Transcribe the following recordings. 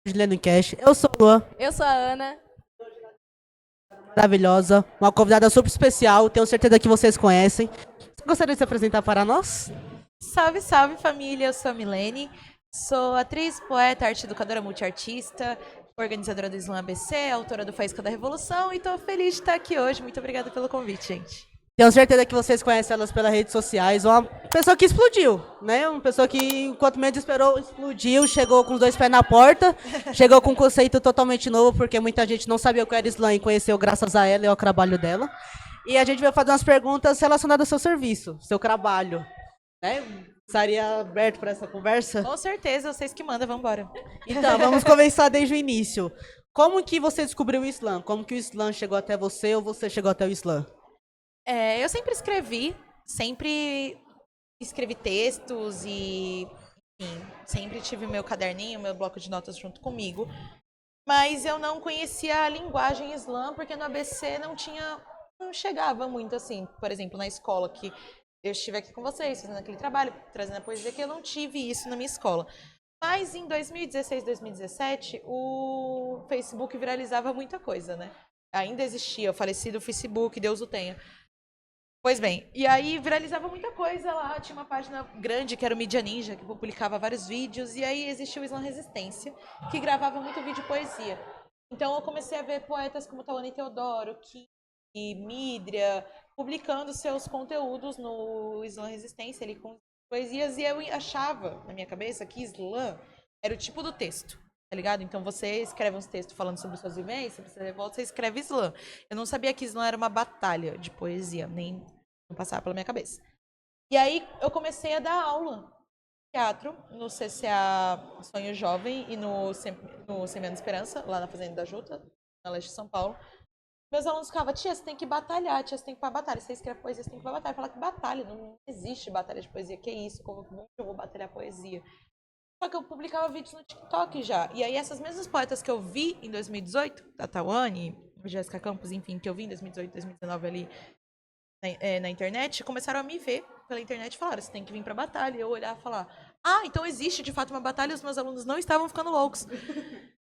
Juliano Cash. Eu sou o Luan, Eu sou a Ana. maravilhosa, uma convidada super especial, tenho certeza que vocês conhecem. Você gostaria de se apresentar para nós? Salve, salve família, eu sou a Milene. Sou atriz, poeta, arte educadora multiartista, organizadora do Slam ABC, autora do Faísca da Revolução e tô feliz de estar aqui hoje. Muito obrigada pelo convite, gente. Tenho certeza que vocês conhecem elas pelas redes sociais. Uma pessoa que explodiu, né? Uma pessoa que, enquanto menos esperou, explodiu, chegou com os dois pés na porta, chegou com um conceito totalmente novo, porque muita gente não sabia o que era slam e conheceu graças a ela e ao trabalho dela. E a gente vai fazer umas perguntas relacionadas ao seu serviço, seu trabalho, né? Estaria aberto para essa conversa? Com certeza, vocês que mandam, vambora. Então, vamos começar desde o início. Como que você descobriu o slam? Como que o slam chegou até você ou você chegou até o slam? Eu sempre escrevi textos e, enfim, sempre tive meu caderninho, meu bloco de notas junto comigo. Mas eu não conhecia a linguagem slam, porque no ABC não chegava muito assim. Por exemplo, na escola, que eu estive aqui com vocês, fazendo aquele trabalho, trazendo a poesia, que eu não tive isso na minha escola. Mas em 2016, 2017, o Facebook viralizava muita coisa, né? Ainda existia o falecido Facebook, Deus o tenha. Pois bem, e aí viralizava muita coisa lá, tinha uma página grande que era o Mídia Ninja, que publicava vários vídeos, e aí existia o Slam Resistência, que gravava muito vídeo e poesia. Então eu comecei a ver poetas como Tawane Teodoro, Kim e Mídria, publicando seus conteúdos no Slam Resistência, ali com poesias, e eu achava, na minha cabeça, que Slam era o tipo do texto. Tá ligado? Então você escreve uns textos falando sobre suas vivências, sobre sua revolta, você escreve slam. Eu não sabia que slam era uma batalha de poesia, nem não passava pela minha cabeça. E aí eu comecei a dar aula de teatro no CCA Sonho Jovem e no Semeando Esperança, lá na Fazenda da Juta, na Leste de São Paulo. Meus alunos ficavam, tia, você tem que batalhar, tia, você tem que ir pra batalha. Você escreve poesia, você tem que ir pra batalha. Eu falava que batalha, não existe batalha de poesia. Que isso? Como eu vou batalhar poesia? Só que eu publicava vídeos no TikTok já. E aí essas mesmas poetas que eu vi em 2018, da Tawane, Jéssica Campos, enfim, que eu vi em 2018, 2019 ali na internet, começaram a me ver pela internet e falaram, você tem que vir pra batalha. E eu olhar e falar, ah, então existe de fato uma batalha e os meus alunos não estavam ficando loucos.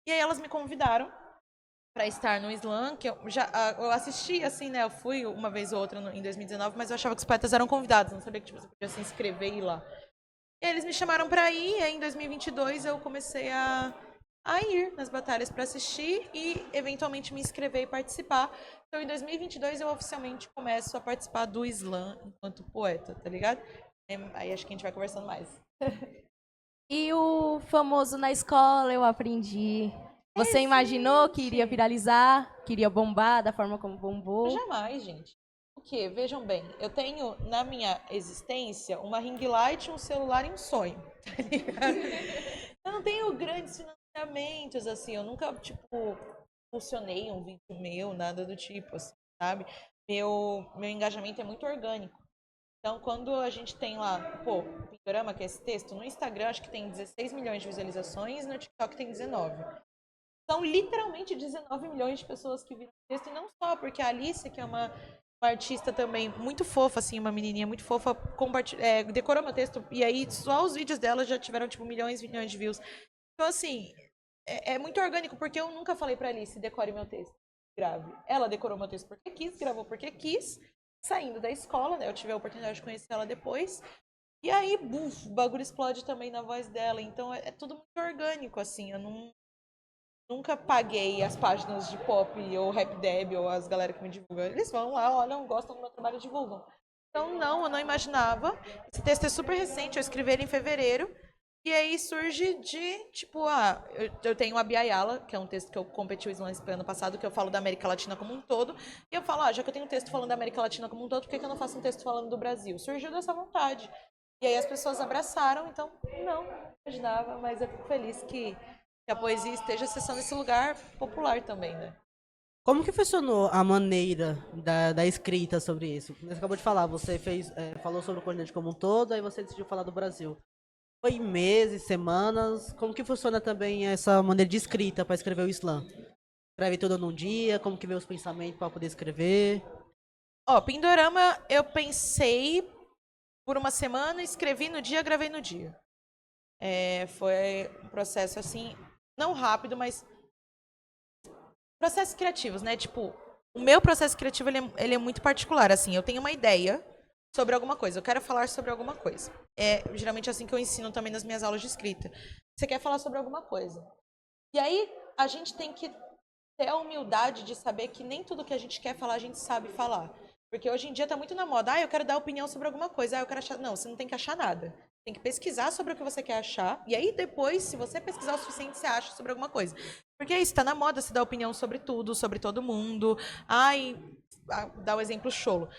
E aí elas me convidaram pra estar no slam, que eu assisti, assim, né, eu fui uma vez ou outra em 2019, mas eu achava que os poetas eram convidados, não sabia que tipo, você podia se inscrever e ir lá. E eles me chamaram pra ir, e aí em 2022 eu comecei a ir nas batalhas pra assistir e eventualmente me inscrever e participar. Então em 2022 eu oficialmente começo a participar do slam enquanto poeta, tá ligado? Aí acho que a gente vai conversando mais. E o famoso na escola eu aprendi. Você imaginou que iria viralizar, que iria bombar da forma como bombou? Jamais, gente. O quê? Vejam bem, eu tenho na minha existência uma ring light, um celular e um sonho, tá ligado? Eu não tenho grandes financiamentos, assim, eu nunca, tipo, funcionei um vídeo meu, nada do tipo, assim, sabe? Meu engajamento é muito orgânico. Então, quando a gente tem lá, pô, Pindorama, que é esse texto, no Instagram acho que tem 16 milhões de visualizações, no TikTok tem 19. São literalmente 19 milhões de pessoas que viram o texto, e não só, porque a Alice, que é uma artista também muito fofa, assim, uma menininha muito fofa, decorou meu texto, e aí só os vídeos dela já tiveram, tipo, milhões e milhões de views. Então, assim, é muito orgânico, porque eu nunca falei pra Alice, decore meu texto, grave. Ela decorou meu texto porque quis, gravou porque quis, saindo da escola, né, eu tive a oportunidade de conhecer ela depois, e aí, buf, o bagulho explode também na voz dela, então é tudo muito orgânico, assim, eu nunca paguei as páginas de pop ou rap deb ou as galera que me divulgam. Eles vão lá, olham, gostam do meu trabalho e divulgam. Então, não, eu não imaginava. Esse texto é super recente, eu escrevi ele em fevereiro. E aí surge de, tipo, eu tenho a Bia Ayala, que é um texto que eu competi o Slam ano passado, que eu falo da América Latina como um todo. E eu falo, já que eu tenho um texto falando da América Latina como um todo, por que eu não faço um texto falando do Brasil? Surgiu dessa vontade. E aí as pessoas abraçaram, então, não imaginava, mas eu fico feliz que a poesia esteja acessando esse lugar popular também, né? Como que funcionou a maneira da escrita sobre isso? Você acabou de falar, você falou sobre o continente como um todo, aí você decidiu falar do Brasil. Foi meses, semanas? Como que funciona também essa maneira de escrita para escrever o slam? Escreve tudo num dia? Como que vê os pensamentos para poder escrever? Ó, Pindorama, eu pensei por uma semana, escrevi no dia, gravei no dia. Foi um processo, assim, não rápido, mas processos criativos, né? Tipo, o meu processo criativo, ele é muito particular, assim. Eu tenho uma ideia sobre alguma coisa, eu quero falar sobre alguma coisa. É geralmente assim que eu ensino também nas minhas aulas de escrita. Você quer falar sobre alguma coisa. E aí, a gente tem que ter a humildade de saber que nem tudo que a gente quer falar, a gente sabe falar. Porque hoje em dia tá muito na moda. Eu quero dar opinião sobre alguma coisa. Eu quero achar... Não, você não tem que achar nada. Tem que pesquisar sobre o que você quer achar. E aí, depois, se você pesquisar o suficiente, você acha sobre alguma coisa. Porque é isso, tá na moda você dar opinião sobre tudo, sobre todo mundo. Dá o exemplo cholo.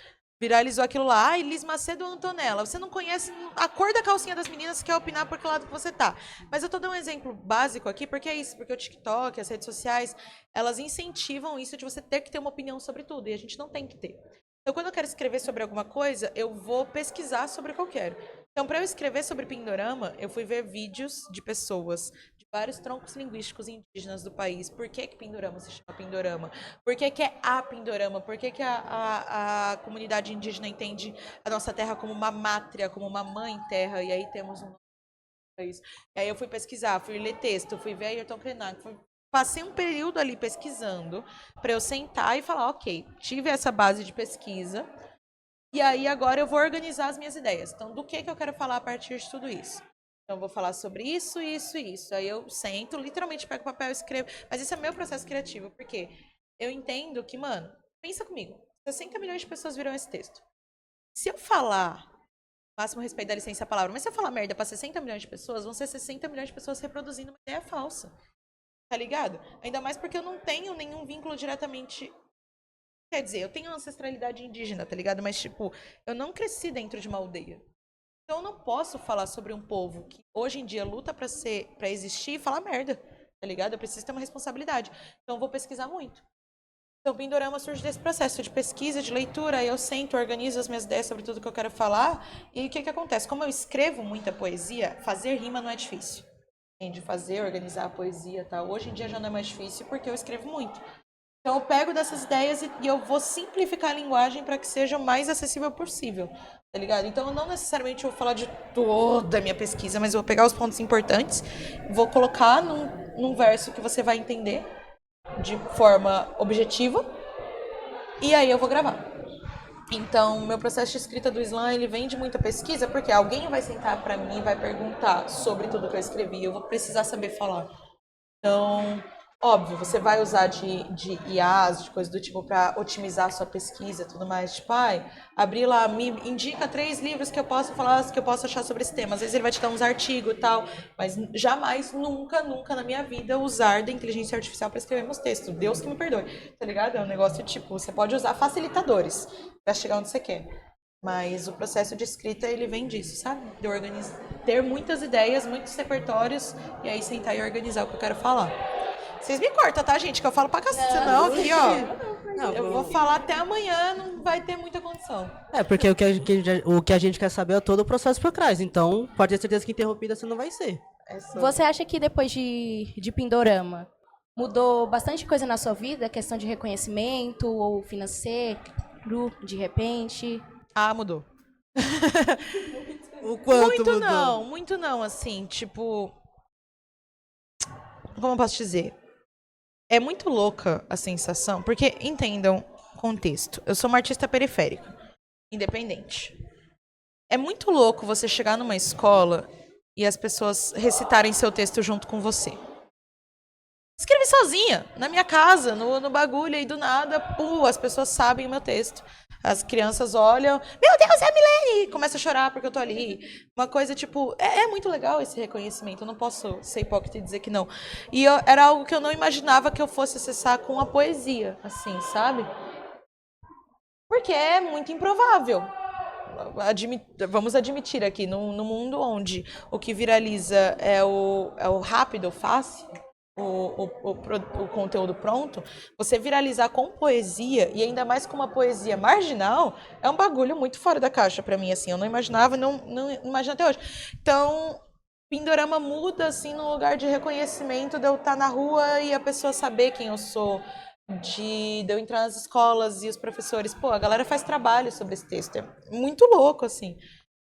Viralizou aquilo lá. Liz Macedo ou Antonella. Você não conhece a cor da calcinha das meninas, você quer opinar por que lado que você tá. Mas eu tô dando um exemplo básico aqui, porque é isso. Porque o TikTok, as redes sociais, elas incentivam isso de você ter que ter uma opinião sobre tudo. E a gente não tem que ter. Então, quando eu quero escrever sobre alguma coisa, eu vou pesquisar sobre o que eu quero. Então, para eu escrever sobre Pindorama, eu fui ver vídeos de pessoas de vários troncos linguísticos indígenas do país. Por que Pindorama se chama Pindorama? Por que é a Pindorama? Por que a comunidade indígena entende a nossa terra como uma mátria, como uma mãe terra? E aí temos um nome para isso. E aí eu fui pesquisar, fui ler texto, fui ver Ayrton Krenak, passei um período ali pesquisando para eu sentar e falar, ok, tive essa base de pesquisa e aí agora eu vou organizar as minhas ideias. Então, do que eu quero falar a partir de tudo isso? Então, eu vou falar sobre isso, isso e isso. Aí eu sento, literalmente pego o papel e escrevo. Mas esse é meu processo criativo, porque eu entendo que, mano, pensa comigo, 60 milhões de pessoas viram esse texto. Se eu falar, máximo respeito da licença à palavra, mas se eu falar merda para 60 milhões de pessoas, vão ser 60 milhões de pessoas reproduzindo uma ideia falsa. Tá ligado? Ainda mais porque eu não tenho nenhum vínculo diretamente. Quer dizer, eu tenho ancestralidade indígena, tá ligado? Mas, tipo, eu não cresci dentro de uma aldeia. Então eu não posso falar sobre um povo que hoje em dia luta pra existir e falar merda, tá ligado? Eu preciso ter uma responsabilidade. Então eu vou pesquisar muito. Então, Pindorama surge desse processo de pesquisa, de leitura, aí eu sento, organizo as minhas ideias sobre tudo que eu quero falar, e o que acontece? Como eu escrevo muita poesia, fazer rima não é difícil. De fazer, organizar a poesia e tal. Hoje em dia já não é mais difícil porque eu escrevo muito. Então eu pego dessas ideias e eu vou simplificar a linguagem para que seja o mais acessível possível, tá ligado? Então eu não necessariamente vou falar de toda a minha pesquisa, mas eu vou pegar os pontos importantes, vou colocar num verso que você vai entender de forma objetiva e aí eu vou gravar. Então, meu processo de escrita do slam, ele vem de muita pesquisa, porque alguém vai sentar para mim e vai perguntar sobre tudo que eu escrevi, eu vou precisar saber falar. Então, óbvio, você vai usar de IAs, de coisa do tipo, para otimizar a sua pesquisa e tudo mais. Tipo, abrir lá, me indica 3 livros que eu posso falar, que eu posso achar sobre esse tema. Às vezes ele vai te dar uns artigos e tal, mas jamais, nunca, nunca na minha vida usar da inteligência artificial para escrever meus textos. Deus que me perdoe, tá ligado? É um negócio tipo, você pode usar facilitadores para chegar onde você quer. Mas o processo de escrita, ele vem disso, sabe? De ter muitas ideias, muitos repertórios, e aí sentar e organizar o que eu quero falar. Vocês me cortam, tá, gente? Que eu falo pra cacete. Não, aqui, ó. Não, Eu vou falar até amanhã, não vai ter muita condição. porque o que a gente quer saber é todo o processo por trás. Então, pode ter certeza que interrompida você não vai ser. Você acha que depois de Pindorama mudou bastante coisa na sua vida? Questão de reconhecimento ou financeiro, de repente? Mudou. O quanto Muito não, assim, tipo... Como eu posso dizer? É muito louca a sensação, porque, entendam o contexto, eu sou uma artista periférica, independente. É muito louco você chegar numa escola e as pessoas recitarem seu texto junto com você. Escrevi sozinha, na minha casa, no bagulho, e do nada, as pessoas sabem o meu texto. As crianças olham, meu Deus, é a Milene! E começa a chorar porque eu tô ali. Uma coisa, tipo, é muito legal esse reconhecimento, eu não posso ser hipócrita e dizer que não. E era algo que eu não imaginava que eu fosse acessar com a poesia, assim, sabe? Porque é muito improvável. Vamos admitir aqui, no mundo onde o que viraliza é o rápido, o fácil, o conteúdo pronto, você viralizar com poesia, e ainda mais com uma poesia marginal, é um bagulho muito fora da caixa pra mim, assim, eu não imaginava, não imagino até hoje. Então, Pindorama muda, assim, no lugar de reconhecimento de eu estar na rua e a pessoa saber quem eu sou, de eu entrar nas escolas e os professores, pô, a galera faz trabalho sobre esse texto. É muito louco, assim.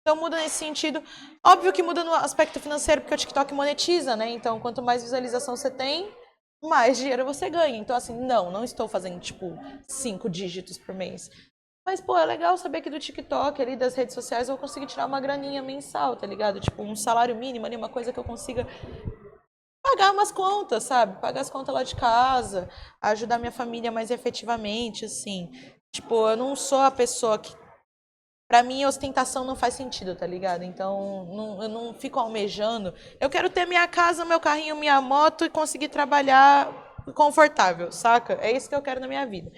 Então muda nesse sentido. Óbvio que muda no aspecto financeiro, porque o TikTok monetiza, né? Então, quanto mais visualização você tem, mais dinheiro você ganha. Então, assim, não estou fazendo, tipo, 5 dígitos por mês. Mas, pô, é legal saber que do TikTok, ali, das redes sociais, eu vou conseguir tirar uma graninha mensal, tá ligado? Tipo, um salário mínimo ali, uma coisa que eu consiga pagar umas contas, sabe? Pagar as contas lá de casa, ajudar minha família mais efetivamente, assim. Tipo, eu não sou a pessoa que... Pra mim, ostentação não faz sentido, tá ligado? Então, eu não fico almejando. Eu quero ter minha casa, meu carrinho, minha moto e conseguir trabalhar confortável, saca? É isso que eu quero na minha vida.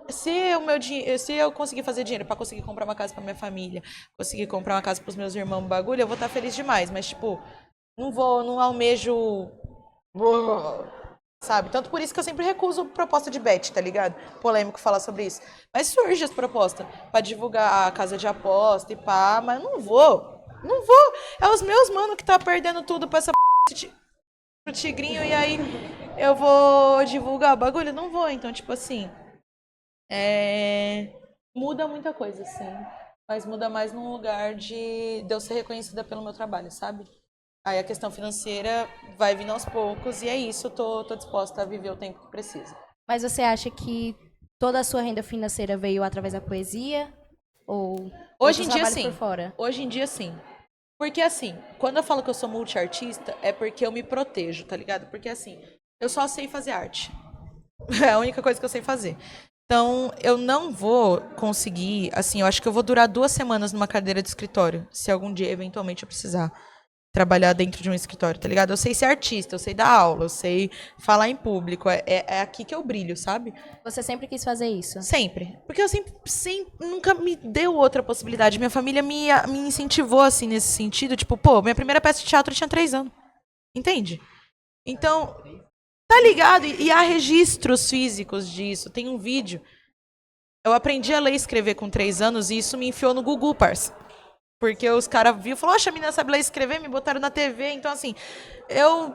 Se eu conseguir fazer dinheiro pra conseguir comprar uma casa pra minha família, conseguir comprar uma casa pros meus irmãos, bagulho, eu vou estar feliz demais. Mas, tipo, não almejo... Sabe? Tanto por isso que eu sempre recuso proposta de bet, tá ligado? Polêmico falar sobre isso. Mas surge as propostas pra divulgar a casa de aposta e pá, mas não vou. Não vou. É os meus mano que tá perdendo tudo pra essa pro tigrinho e aí eu vou divulgar o bagulho? Não vou. Então, tipo assim, muda muita coisa, sim. Mas muda mais num lugar de eu ser reconhecida pelo meu trabalho, sabe? Aí a questão financeira vai vindo aos poucos e é isso, eu tô disposta a viver o tempo que precisa. Mas você acha que toda a sua renda financeira veio através da poesia? Ou Hoje outros em dia, trabalhos sim. por fora? Hoje em dia, sim. Porque, assim, quando eu falo que eu sou multiartista, é porque eu me protejo, tá ligado? Porque, assim, eu só sei fazer arte. É a única coisa que eu sei fazer. Então, eu não vou conseguir, assim, eu acho que eu vou durar 2 semanas numa cadeira de escritório, se algum dia, eventualmente, eu precisar trabalhar dentro de um escritório, tá ligado? Eu sei ser artista, eu sei dar aula, eu sei falar em público, é aqui que eu brilho, sabe? Você sempre quis fazer isso? Sempre. Porque eu sempre nunca me deu outra possibilidade. Minha família me incentivou, assim, nesse sentido. Tipo, pô, minha primeira peça de teatro eu tinha 3 anos. Entende? Então, tá ligado? E há registros físicos disso. Tem um vídeo. Eu aprendi a ler e escrever com 3 anos e isso me enfiou no Gugu, parça. Porque os caras viram e falaram, oxe, a menina sabe ler e escrever, me botaram na TV. Então, assim, eu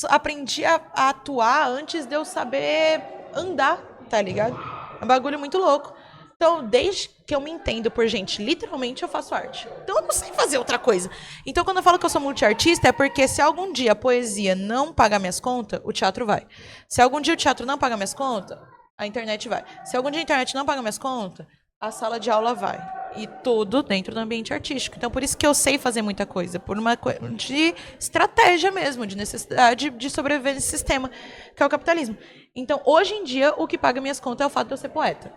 aprendi a atuar antes de eu saber andar, tá ligado? É um bagulho muito louco. Então, desde que eu me entendo por gente, literalmente eu faço arte. Então, eu não sei fazer outra coisa. Então, quando eu falo que eu sou multiartista, é porque se algum dia a poesia não pagar minhas contas, o teatro vai. Se algum dia o teatro não pagar minhas contas, a internet vai. Se algum dia a internet não pagar minhas contas, a sala de aula vai. E tudo dentro do ambiente artístico. Então, por isso que eu sei fazer muita coisa. Por uma coisa de estratégia mesmo, de necessidade de sobreviver nesse sistema, que é o capitalismo. Então, hoje em dia, o que paga minhas contas é o fato de eu ser poeta.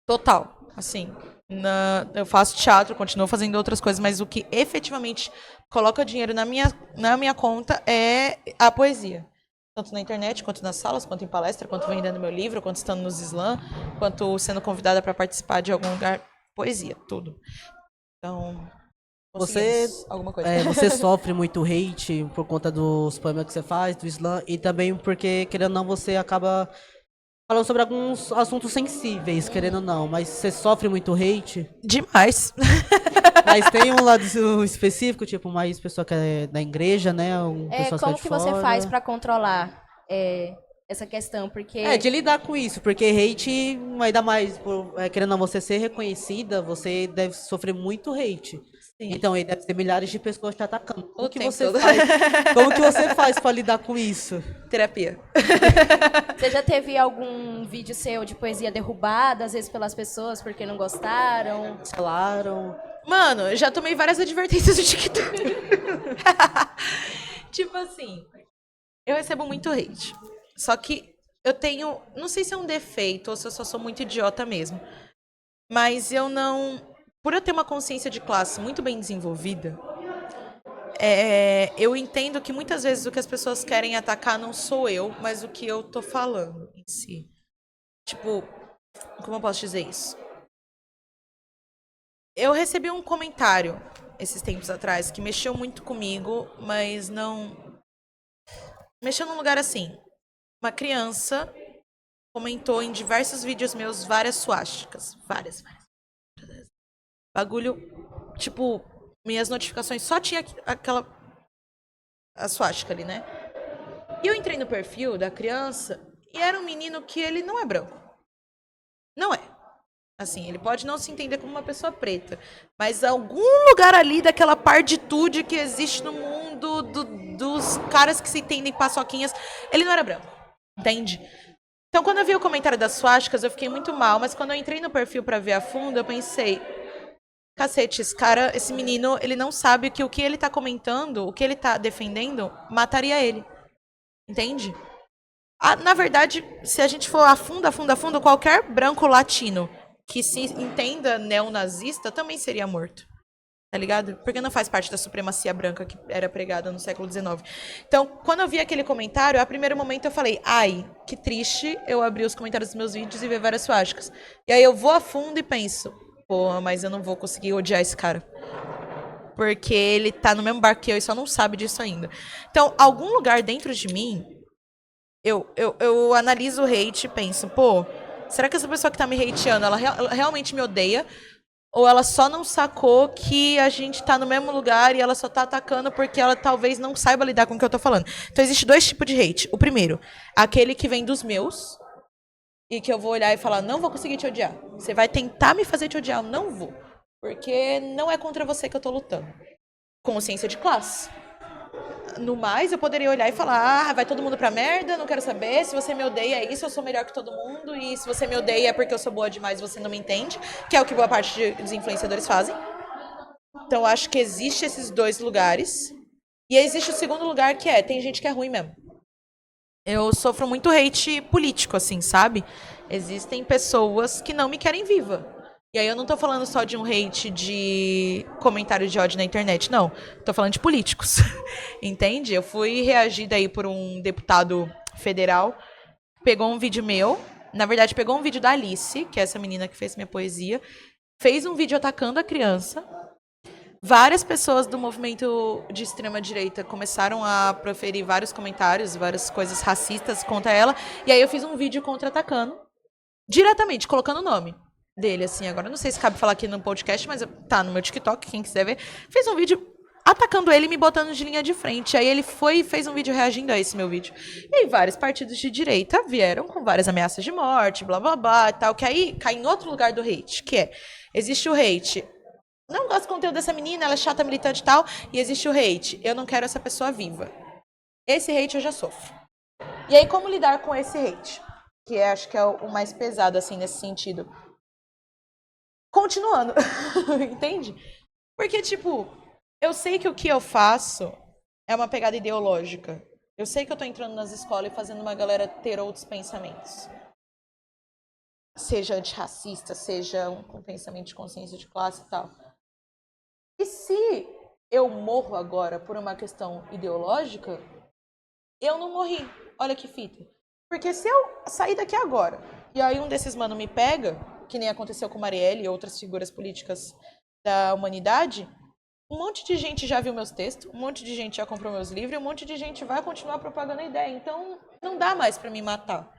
Total. Assim, eu faço teatro, continuo fazendo outras coisas, mas o que efetivamente coloca dinheiro na minha conta é a poesia. Tanto na internet, quanto nas salas, quanto em palestra, quanto vendendo meu livro, quanto estando nos slam, quanto sendo convidada para participar de algum lugar. Poesia, tudo. Então, Você, alguma coisa. você sofre muito hate por conta dos poemas que você faz, do slam, e também porque, querendo ou não, você acaba falando sobre alguns assuntos sensíveis, querendo ou não, mas você sofre muito hate. Demais. Mas tem um lado específico, tipo, mais pessoa que é da igreja, né? Pessoas Como de que você fora. faz pra controlar essa questão? Porque De lidar com isso, porque hate, ainda mais, querendo ou não você ser reconhecida, você deve sofrer muito hate. Sim. Então, aí deve ter milhares de pessoas te atacando. O tempo todo. Como que você faz pra lidar com isso? Terapia. você já teve algum vídeo seu de poesia derrubado, às vezes pelas pessoas porque não gostaram? Falaram. Mano, eu já tomei várias advertências do TikTok. Tipo assim, eu recebo muito hate. Só que eu tenho, não sei se é um defeito ou se eu só sou muito idiota mesmo. Mas eu não, por eu ter uma consciência de classe muito bem desenvolvida, eu entendo que muitas vezes o que as pessoas querem atacar não sou eu, mas o que eu tô falando em si. Tipo, como eu posso dizer isso? Eu recebi um comentário esses tempos atrás que mexeu muito comigo, mas não... Mexeu num lugar assim. Uma criança comentou em diversos vídeos meus várias suásticas. Várias. Bagulho, tipo, minhas notificações só tinha a suástica ali, né? E eu entrei no perfil da criança E era um menino que ele não é branco. Não é. Assim, ele pode não se entender como uma pessoa preta, mas algum lugar ali daquela partitude que existe no mundo dos caras que se entendem paçoquinhas, ele não era branco, entende? Então, quando eu vi o comentário das suásticas, eu fiquei muito mal, mas quando eu entrei no perfil pra ver a fundo, eu pensei, cacete, esse menino, ele não sabe que o que ele tá comentando, o que ele tá defendendo, mataria ele, entende? Na verdade, se a gente for a fundo, qualquer branco latino que se entenda neonazista também seria morto. Tá ligado? Porque não faz parte da supremacia branca que era pregada no século XIX. Então, quando eu vi aquele comentário, a primeiro momento eu falei, ai, que triste eu abrir os comentários dos meus vídeos e ver várias suásticas. E aí eu vou a fundo e penso, pô, mas eu não vou conseguir odiar esse cara. Porque ele tá no mesmo barco que eu e só não sabe disso ainda. Então, algum lugar dentro de mim, eu analiso o hate e penso, pô, será que essa pessoa que tá me hateando, ela realmente me odeia? Ou ela só não sacou que a gente tá no mesmo lugar e ela só tá atacando porque ela talvez não saiba lidar com o que eu tô falando. Então, existe dois tipos de hate. O primeiro, aquele que vem dos meus e que eu vou olhar e falar, não vou conseguir te odiar. Você vai tentar me fazer te odiar, eu não vou. Porque não é contra você que eu tô lutando. Consciência de classe. No mais, eu poderia olhar e falar, vai todo mundo pra merda, não quero saber, se você me odeia é isso, eu sou melhor que todo mundo, e se você me odeia é porque eu sou boa demais e você não me entende, que é o que boa parte dos influenciadores fazem. Então, eu acho que existe esses dois lugares, e existe o segundo lugar que tem gente que é ruim mesmo. Eu sofro muito hate político, assim, sabe? Existem pessoas que não me querem viva. E aí eu não tô falando só de um hate de comentários de ódio na internet, não. Tô falando de políticos. Entende? Eu fui reagida aí por um deputado federal, pegou um vídeo meu, na verdade pegou um vídeo da Alice, que é essa menina que fez minha poesia, fez um vídeo atacando a criança. Várias pessoas do movimento de extrema-direita começaram a proferir vários comentários, várias coisas racistas contra ela. E aí eu fiz um vídeo contra-atacando, diretamente, colocando o nome dele, assim. Agora, não sei se cabe falar aqui no podcast, mas tá no meu TikTok, quem quiser ver. Fiz um vídeo atacando ele e me botando de linha de frente. Aí ele foi e fez um vídeo reagindo a esse meu vídeo. E aí vários partidos de direita vieram com várias ameaças de morte, blá, blá, blá, e tal. Que aí cai em outro lugar do hate, que existe o hate... Não gosto do conteúdo dessa menina, ela é chata, militante e tal. E existe o hate. Eu não quero essa pessoa viva. Esse hate eu já sofro. E aí, como lidar com esse hate? Que acho que é o mais pesado, assim, nesse sentido. Continuando. Entende? Porque, tipo, eu sei que o que eu faço é uma pegada ideológica. Eu sei que eu tô entrando nas escolas e fazendo uma galera ter outros pensamentos. Seja antirracista, seja um pensamento de consciência de classe e tal. E se eu morro agora por uma questão ideológica, eu não morri. Olha que fita. Porque se eu sair daqui agora, e aí um desses mano me pega, que nem aconteceu com Marielle e outras figuras políticas da humanidade, um monte de gente já viu meus textos, um monte de gente já comprou meus livros, e um monte de gente vai continuar propagando a ideia. Então, não dá mais pra me matar.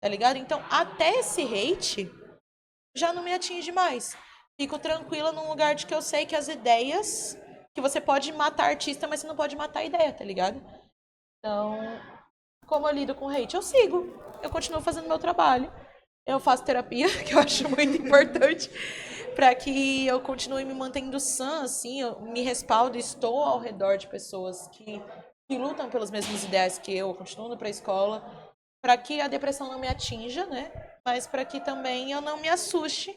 Tá ligado? Então, até esse hate já não me atinge mais. Fico tranquila num lugar de que eu sei que as ideias... Que você pode matar artista, mas você não pode matar a ideia, tá ligado? Então, como eu lido com hate? Eu sigo. Eu continuo fazendo meu trabalho. Eu faço terapia, que eu acho muito importante, pra que eu continue me mantendo sã, assim. Eu me respaldo e estou ao redor de pessoas que lutam pelos mesmos ideais que eu continuo indo pra escola, pra que a depressão não me atinja, né? Mas pra que também eu não me assuste.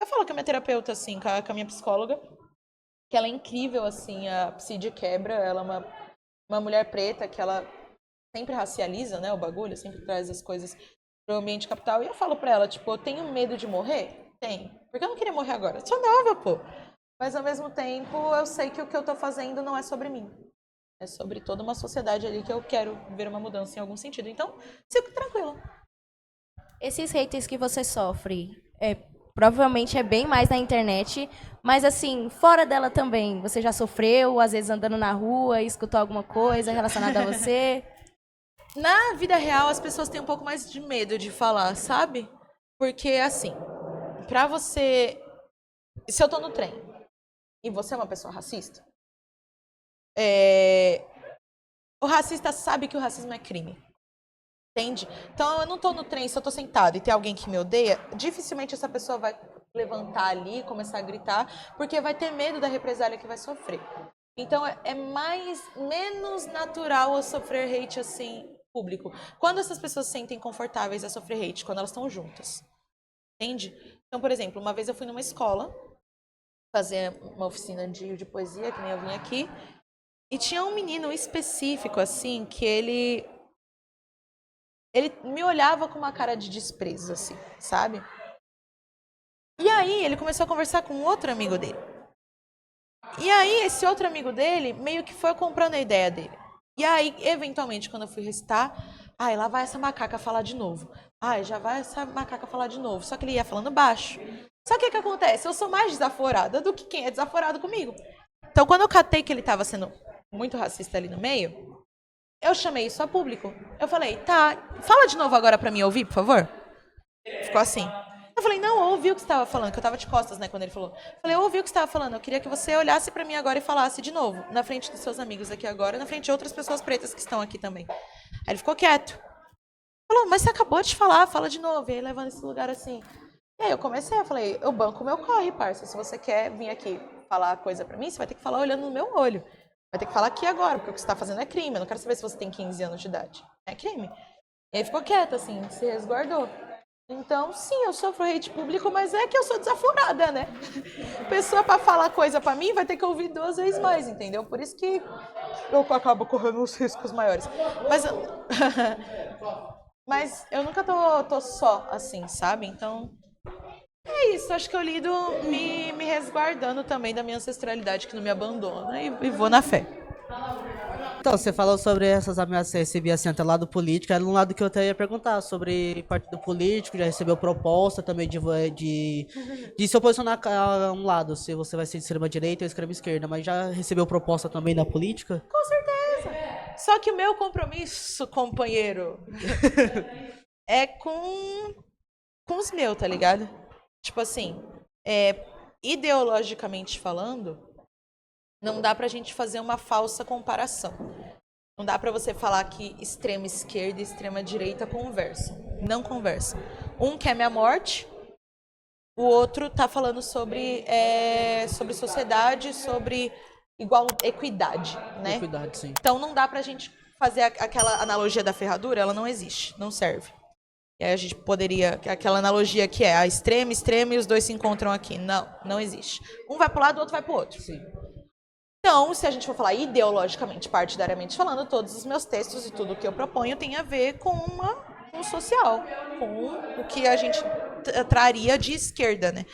Eu falo com a minha terapeuta, assim, com a minha psicóloga, que ela é incrível, assim, a Psi de Quebra. Ela é uma mulher preta que ela sempre racializa, né, o bagulho, sempre traz as coisas pro ambiente capital. E eu falo pra ela, tipo, eu tenho medo de morrer? Tenho. Porque eu não queria morrer agora. Eu sou nova, pô. Mas, ao mesmo tempo, eu sei que o que eu tô fazendo não é sobre mim. É sobre toda uma sociedade ali que eu quero ver uma mudança em algum sentido. Então, fico tranquila. Esses haters que você sofre, provavelmente é bem mais na internet, mas assim, fora dela também, você já sofreu, às vezes andando na rua, e escutou alguma coisa relacionada a você? Na vida real, as pessoas têm um pouco mais de medo de falar, sabe? Porque, assim, pra você... Se eu tô no trem e você é uma pessoa racista, o racista sabe que o racismo é crime. Entende? Então eu não tô no trem, se eu tô sentada e tem alguém que me odeia, dificilmente essa pessoa vai levantar ali, começar a gritar, porque vai ter medo da represália que vai sofrer. Então é menos natural eu sofrer hate assim público. Quando essas pessoas se sentem confortáveis a sofrer hate, quando elas estão juntas. Entende? Então, por exemplo, uma vez eu fui numa escola fazer uma oficina de poesia, que nem eu vim aqui, e tinha um menino específico, assim, que ele me olhava com uma cara de desprezo, assim, sabe? E aí ele começou a conversar com outro amigo dele. E aí esse outro amigo dele meio que foi comprando a ideia dele. E aí, eventualmente, quando eu fui recitar, ai, lá vai essa macaca falar de novo. Ai, já vai essa macaca falar de novo. Só que ele ia falando baixo. Só que o que acontece? Eu sou mais desaforada do que quem é desaforado comigo. Então, quando eu catei que ele estava sendo muito racista ali no meio, eu chamei isso a público. Eu falei, tá, fala de novo agora pra mim ouvir, por favor. Ficou assim. Eu falei, não, eu ouvi o que você estava falando, que eu estava de costas, né, quando ele falou. Eu falei, eu ouvi o que você estava falando, eu queria que você olhasse pra mim agora e falasse de novo, na frente dos seus amigos aqui agora, na frente de outras pessoas pretas que estão aqui também. Aí ele ficou quieto. Falou, mas você acabou de falar, fala de novo. E aí levando esse lugar assim. E aí eu comecei, eu falei, eu banco meu corre, parça. Se você quer vir aqui falar coisa pra mim, você vai ter que falar olhando no meu olho. Vai ter que falar aqui agora, porque o que você tá fazendo é crime. Eu não quero saber se você tem 15 anos de idade. É crime. E aí ficou quieto, assim, se resguardou. Então, sim, eu sofro hate público, mas é que eu sou desaforada, né? Pessoa pra falar coisa pra mim vai ter que ouvir 2 vezes mais, entendeu? Por isso que eu acabo correndo uns riscos maiores. Mas, mas eu nunca tô só assim, sabe? Então, é isso. Acho que eu lido me resguardando também da minha ancestralidade que não me abandona e vou na fé. Então, você falou sobre essas ameaças que você recebia assim, até lado político. Era um lado que eu até ia perguntar sobre partido político, já recebeu proposta também de se oposicionar a um lado, se você vai ser de extrema-direita ou extrema-esquerda, mas já recebeu proposta também na política? Com certeza. Só que o meu compromisso, companheiro, é com os meus, tá ligado? Tipo assim, ideologicamente falando, não dá pra gente fazer uma falsa comparação. Não dá pra você falar que extrema esquerda e extrema direita conversam. Não conversam. Um quer minha morte, o outro tá falando sobre sociedade, sobre equidade, né? Equidade, sim. Então não dá pra gente fazer aquela analogia da ferradura, ela não existe, não serve. E aí a gente poderia, aquela analogia que é a extrema e os dois se encontram aqui. Não, não existe. Um vai pro lado, o outro vai pro outro. Sim. Então, se a gente for falar ideologicamente, partidariamente falando, todos os meus textos e tudo que eu proponho tem a ver com um social, com o que a gente traria de esquerda, né?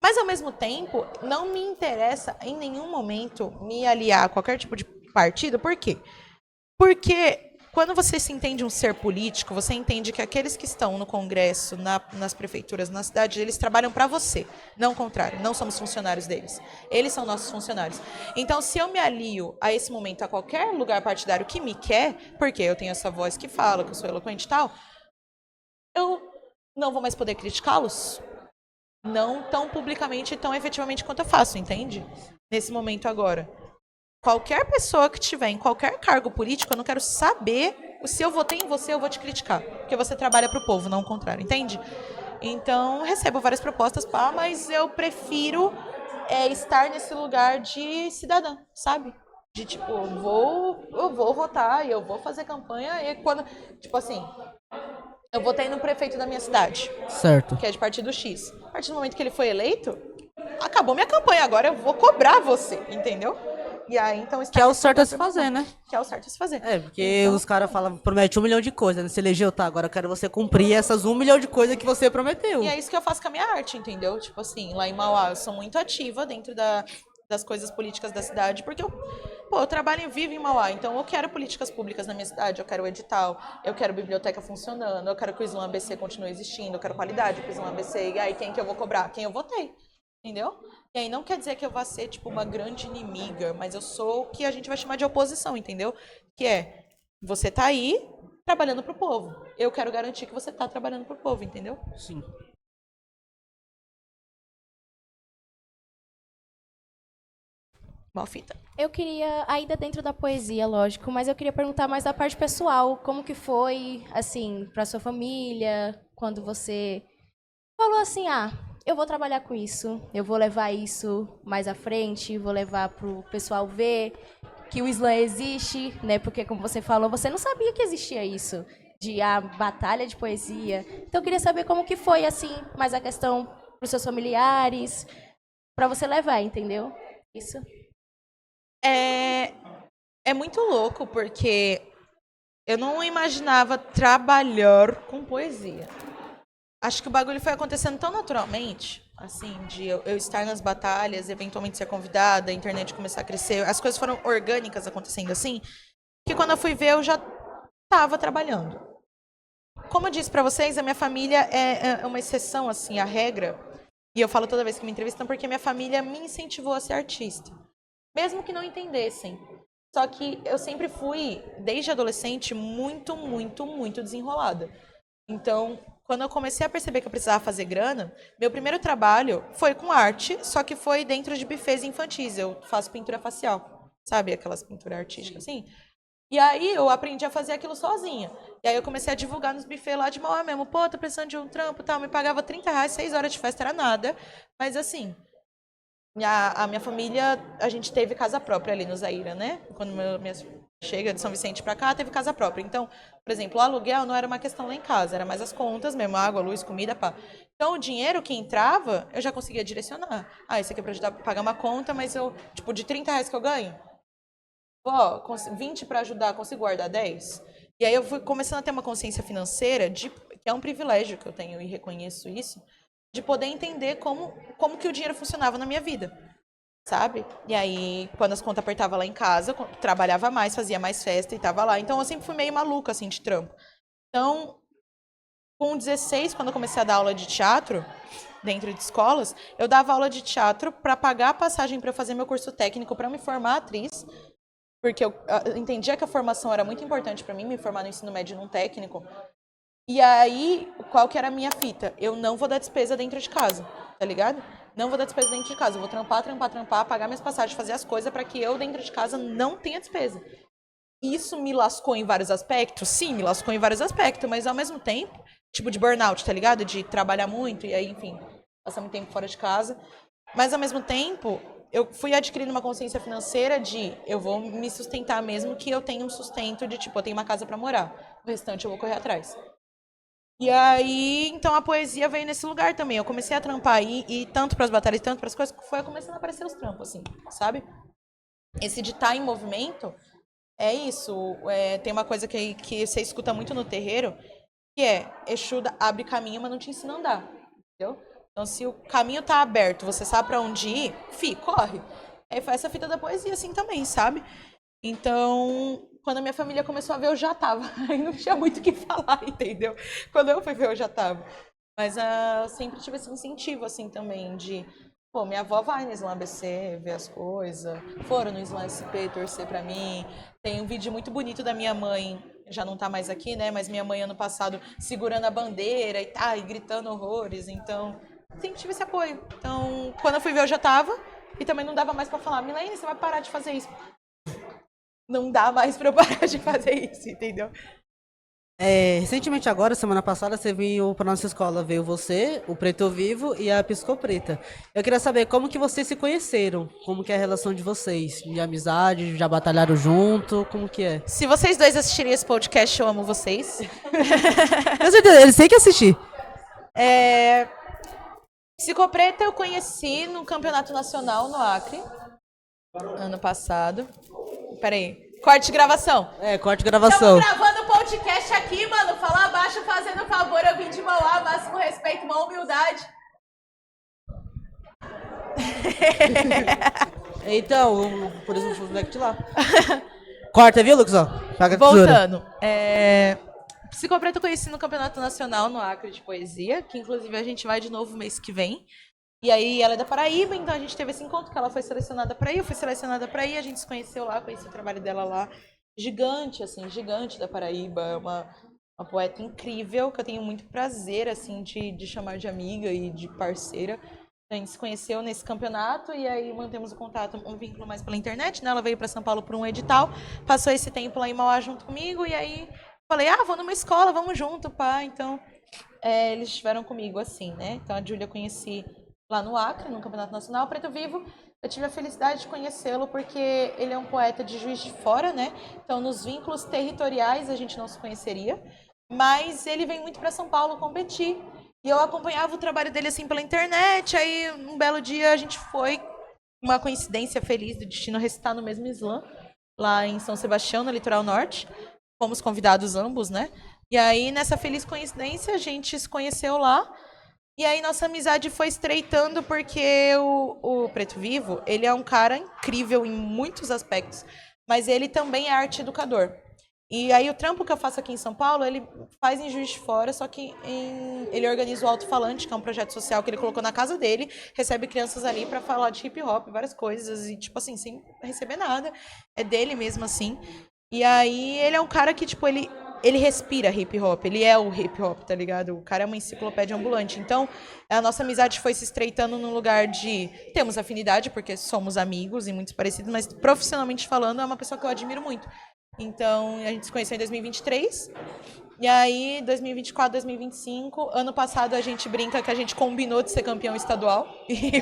Mas, ao mesmo tempo, não me interessa em nenhum momento me aliar a qualquer tipo de partido. Por quê? Porque quando você se entende um ser político, você entende que aqueles que estão no Congresso, nas prefeituras, na cidade, eles trabalham para você, não o contrário. Não somos funcionários deles. Eles são nossos funcionários. Então, se eu me alio a esse momento a qualquer lugar partidário que me quer, porque eu tenho essa voz que fala, que eu sou eloquente e tal, eu não vou mais poder criticá-los. Não tão publicamente e tão efetivamente quanto eu faço, entende? Nesse momento agora. Qualquer pessoa que tiver em qualquer cargo político, eu não quero saber se eu votei em você, eu vou te criticar. Porque você trabalha pro povo, não o contrário, entende? Então, recebo várias propostas, mas eu prefiro estar nesse lugar de cidadã, sabe? De tipo, eu vou votar e eu vou fazer campanha e quando, tipo assim, eu votei no prefeito da minha cidade, Certo. que é de partido X. A partir do momento que ele foi eleito, acabou minha campanha, agora eu vou cobrar você, entendeu? E aí, então, Que é o certo a se fazer, né? Que é o certo a se fazer. É, porque Então, os caras falam, prometem 1 milhão de coisas, né? Você elegeu, tá, agora eu quero você cumprir essas 1 milhão de coisas que você prometeu. e é isso que eu faço com a minha arte, entendeu? Tipo assim, lá em Mauá, eu sou muito ativa dentro das coisas políticas da cidade, porque eu trabalho e vivo em Mauá, então eu quero políticas públicas na minha cidade, eu quero edital, eu quero biblioteca funcionando, eu quero que o Slam ABC continue existindo, eu quero qualidade pro Slam ABC, e aí quem que eu vou cobrar? Quem eu votei, entendeu? E aí não quer dizer que eu vá ser, tipo, uma grande inimiga, mas eu sou o que a gente vai chamar de oposição, entendeu? Que é, você tá aí trabalhando pro povo, eu quero garantir que você tá trabalhando pro povo, entendeu? Sim. Mó fita. Eu queria, ainda dentro da poesia, lógico, mas eu queria perguntar mais da parte pessoal. Como que foi, assim, pra sua família, quando você falou assim, eu vou trabalhar com isso, eu vou levar isso mais à frente, vou levar pro pessoal ver que o slam existe, né? Porque, como você falou, você não sabia que existia isso, de a batalha de poesia. Então, eu queria saber como que foi, assim, mais a questão pros seus familiares, pra você levar, entendeu? Isso. É muito louco, porque eu não imaginava trabalhar com poesia. Acho que o bagulho foi acontecendo tão naturalmente, assim, de eu estar nas batalhas, eventualmente ser convidada, a internet começar a crescer, as coisas foram orgânicas acontecendo assim, que quando eu fui ver, eu já estava trabalhando. Como eu disse pra vocês, a minha família é uma exceção, assim, à regra, e eu falo toda vez que me entrevistam, porque minha família me incentivou a ser artista. Mesmo que não entendessem. Só que eu sempre fui, desde adolescente, muito, muito, muito desenrolada. Então, quando eu comecei a perceber que eu precisava fazer grana, meu primeiro trabalho foi com arte, só que foi dentro de buffets infantis. Eu faço pintura facial, sabe? Aquelas pinturas artísticas, assim. E aí eu aprendi a fazer aquilo sozinha. E aí eu comecei a divulgar nos buffets lá de Mauá mesmo. Pô, tô precisando de um trampo e tal. Me pagava R$ 30, 6 horas de festa era nada. Mas assim, a minha família, a gente teve casa própria ali no Zaira, né? Quando minha chega de São Vicente pra cá, teve casa própria. Então, por exemplo, o aluguel não era uma questão lá em casa, era mais as contas mesmo, água, luz, comida, pá. Então, o dinheiro que entrava, eu já conseguia direcionar. Isso aqui é pra ajudar a pagar uma conta, mas eu, tipo, de R$ 30 que eu ganho, 20 pra ajudar, consigo guardar 10? E aí eu fui começando a ter uma consciência financeira, que é um privilégio que eu tenho e reconheço isso, de poder entender como que o dinheiro funcionava na minha vida, sabe? E aí, quando as contas apertavam lá em casa, eu trabalhava mais, fazia mais festa e tava lá. Então, eu sempre fui meio maluca, assim, de trampo. Então, com 16, quando eu comecei a dar aula de teatro, dentro de escolas, eu dava aula de teatro para pagar a passagem para eu fazer meu curso técnico, para me formar atriz, porque eu entendia que a formação era muito importante para mim, me formar no ensino médio num técnico. E aí, qual que era a minha fita? Eu não vou dar despesa dentro de casa, tá ligado? Não vou dar despesa dentro de casa. Eu vou trampar, pagar minhas passagens, fazer as coisas para que eu, dentro de casa, não tenha despesa. Isso me lascou em vários aspectos? Sim, me lascou em vários aspectos, mas ao mesmo tempo, tipo de burnout, tá ligado? De trabalhar muito e aí, enfim, passar muito tempo fora de casa. Mas ao mesmo tempo, eu fui adquirindo uma consciência financeira de eu vou me sustentar mesmo que eu tenha um sustento de, tipo, eu tenho uma casa para morar. O restante eu vou correr atrás. E aí, então a poesia veio nesse lugar também. Eu comecei a trampar aí, e tanto para as batalhas, tanto para as coisas, foi começando a aparecer os trampos, assim, sabe? Esse de estar em movimento é isso. Tem uma coisa que você escuta muito no terreiro, que é Exu abre caminho, mas não te ensina a andar. Entendeu? Então, se o caminho tá aberto, você sabe para onde ir, corre. Aí foi essa fita da poesia, assim, também, sabe? Então, quando a minha família começou a ver, eu já tava. Aí não tinha muito o que falar, entendeu? Quando eu fui ver, eu já tava. Mas sempre tive esse incentivo, assim, também, de... Pô, minha avó vai no Slam ABC, ver as coisas. Foram no Slam SP torcer pra mim. Tem um vídeo muito bonito da minha mãe, já não tá mais aqui, né? Mas minha mãe, ano passado, segurando a bandeira e gritando horrores. Então, sempre tive esse apoio. Então, quando eu fui ver, eu já tava. E também não dava mais pra falar, Milene, você vai parar de fazer isso. Não dá mais pra eu parar de fazer isso, entendeu? Recentemente agora, semana passada, você veio para nossa escola, veio você, o Preto Vivo e a Psicopreta. Eu queria saber como que vocês se conheceram, como que é a relação de vocês, de amizade, já batalharam junto, como que é? Se vocês dois assistirem esse podcast, eu amo vocês. Com certeza, eles têm que assistir. Psicopreta eu conheci no Campeonato Nacional no Acre, ano passado. Peraí, corte de gravação. Corte de gravação. Estamos gravando o podcast aqui, mano. Fala abaixo, fazendo favor. Eu vim de Mauá, máximo respeito, uma humildade. Então, por isso o moleque de lá. Corta, viu, Lucas? Paga a tesoura. Voltando. Psicopreta eu conheci no Campeonato Nacional no Acre de Poesia, que inclusive a gente vai de novo mês que vem. E aí ela é da Paraíba, então a gente teve esse encontro, que ela foi selecionada para ir, eu fui selecionada para ir, a gente se conheceu lá, conheci o trabalho dela lá. Gigante, assim, gigante da Paraíba, é uma poeta incrível, que eu tenho muito prazer, assim, de chamar de amiga e de parceira. A gente se conheceu nesse campeonato e aí mantemos o contato, um vínculo mais pela internet, né? Ela veio para São Paulo por um edital, passou esse tempo lá em Mauá junto comigo e aí falei, vou numa escola, vamos junto, pá. Então, eles estiveram comigo assim, né? Então a Júlia eu conheci lá no Acre, no Campeonato Nacional Preto Vivo. Eu tive a felicidade de conhecê-lo porque ele é um poeta de Juiz de Fora, né? Então, nos vínculos territoriais a gente não se conheceria, mas ele vem muito para São Paulo competir. E eu acompanhava o trabalho dele assim pela internet, aí um belo dia a gente foi, uma coincidência feliz do destino, recitar no mesmo slam, lá em São Sebastião, no Litoral Norte. Fomos convidados ambos, né? E aí, nessa feliz coincidência, a gente se conheceu lá. E aí, nossa amizade foi estreitando porque o Preto Vivo, ele é um cara incrível em muitos aspectos, mas ele também é arte educador. E aí o trampo que eu faço aqui em São Paulo, ele faz em Juiz de Fora, só que ele organiza o Alto Falante, que é um projeto social que ele colocou na casa dele, recebe crianças ali pra falar de hip hop, várias coisas, e tipo assim, sem receber nada, é dele mesmo assim. E aí ele é um cara que, tipo, ele respira hip hop, ele é o hip hop, tá ligado? O cara é uma enciclopédia ambulante. Então, a nossa amizade foi se estreitando num lugar de... Temos afinidade, porque somos amigos e muito parecidos, mas profissionalmente falando, é uma pessoa que eu admiro muito. Então, a gente se conheceu em 2023. E aí, 2024, 2025, ano passado a gente brinca que a gente combinou de ser campeão estadual. E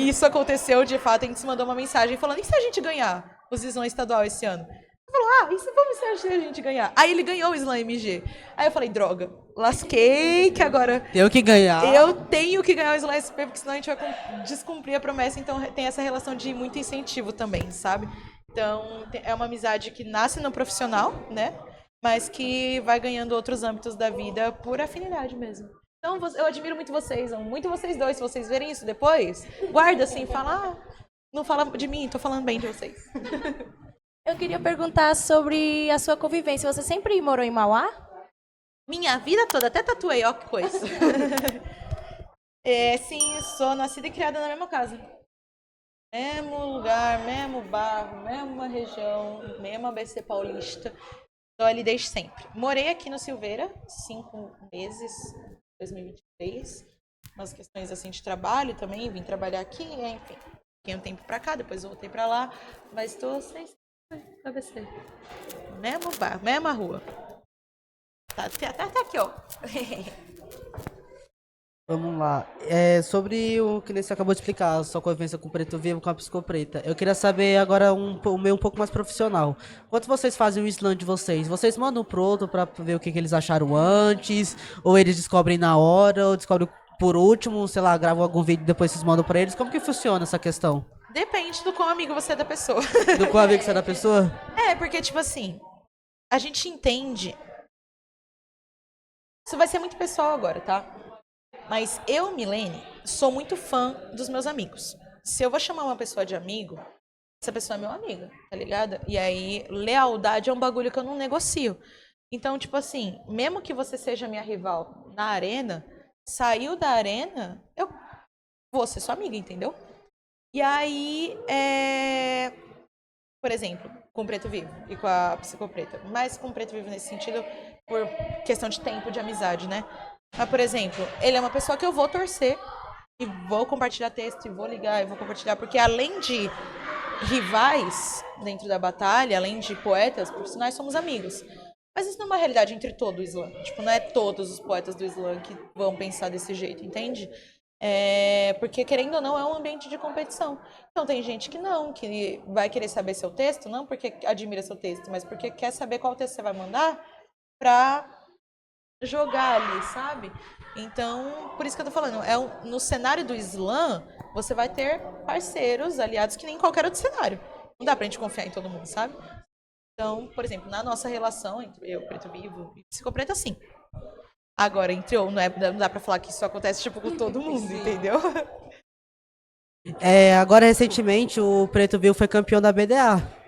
isso aconteceu, de fato, a gente se mandou uma mensagem falando, e se a gente ganhar o Slam estadual esse ano? Ele falou, e se vamos se a gente ganhar? Aí ele ganhou o Slam MG. Aí eu falei, droga, lasquei, que agora... Tenho que ganhar. Eu tenho que ganhar o Slam SP, porque senão a gente vai descumprir a promessa. Então tem essa relação de muito incentivo também, sabe? Então é uma amizade que nasce no profissional, né? Mas que vai ganhando outros âmbitos da vida por afinidade mesmo. Então eu admiro muito vocês, amo muito vocês dois. Se vocês verem isso depois, guarda assim, fala, não fala de mim, tô falando bem de vocês. Eu queria perguntar sobre a sua convivência. Você sempre morou em Mauá? Minha vida toda, até tatuei, ó que coisa. Sim, sou nascida e criada na mesma casa. Mesmo lugar, mesmo bairro, mesma região, mesmo ABC Paulista. Estou ali desde sempre. Morei aqui no Silveira, 5 meses, 2023. Umas questões assim de trabalho também, vim trabalhar aqui, enfim. Fiquei um tempo pra cá, depois voltei pra lá. Mas estou sem ABC. Mesmo bairro, mesma rua. Tá aqui, ó. Vamos lá. Sobre o que você acabou de explicar, a sua convivência com o Preto Vivo, com a Psicopreta. Eu queria saber agora o meu um pouco mais profissional. Quando vocês fazem o slam de vocês, vocês mandam pro outro pra ver o que eles acharam antes? Ou eles descobrem na hora, ou descobrem por último, sei lá, gravam algum vídeo e depois vocês mandam pra eles? Como que funciona essa questão? Depende do quão amigo você é da pessoa. Do qual amigo você é da pessoa? Porque, tipo assim, a gente entende... Isso vai ser muito pessoal agora, tá? Mas eu, Milene, sou muito fã dos meus amigos. Se eu vou chamar uma pessoa de amigo, essa pessoa é meu amigo, tá ligado? E aí, lealdade é um bagulho que eu não negocio. Então, tipo assim, mesmo que você seja minha rival na arena, saiu da arena, eu vou ser sua amiga, entendeu? E aí, por exemplo, com o Preto Vivo e com a Psicopreta. Mas com o Preto Vivo nesse sentido, por questão de tempo, de amizade, né? Mas, por exemplo, ele é uma pessoa que eu vou torcer e vou compartilhar texto, e vou ligar, e vou compartilhar, porque além de rivais dentro da batalha, além de poetas profissionais, somos amigos. Mas isso não é uma realidade entre todo o slam. Tipo, não é todos os poetas do slam que vão pensar desse jeito, entende? Porque, querendo ou não, é um ambiente de competição. Então, tem gente que não, que vai querer saber seu texto, não porque admira seu texto, mas porque quer saber qual texto você vai mandar pra jogar ali, sabe? Então, por isso que eu tô falando, no cenário do slam, você vai ter parceiros, aliados, que nem qualquer outro cenário. Não dá pra gente confiar em todo mundo, sabe? Então, por exemplo, na nossa relação entre eu, Preto Vivo e Psicopreta, sim. Agora, entre eu, não dá pra falar que isso acontece, tipo, com todo mundo, entendeu? Agora, recentemente, o Preto Vivo foi campeão da BDA.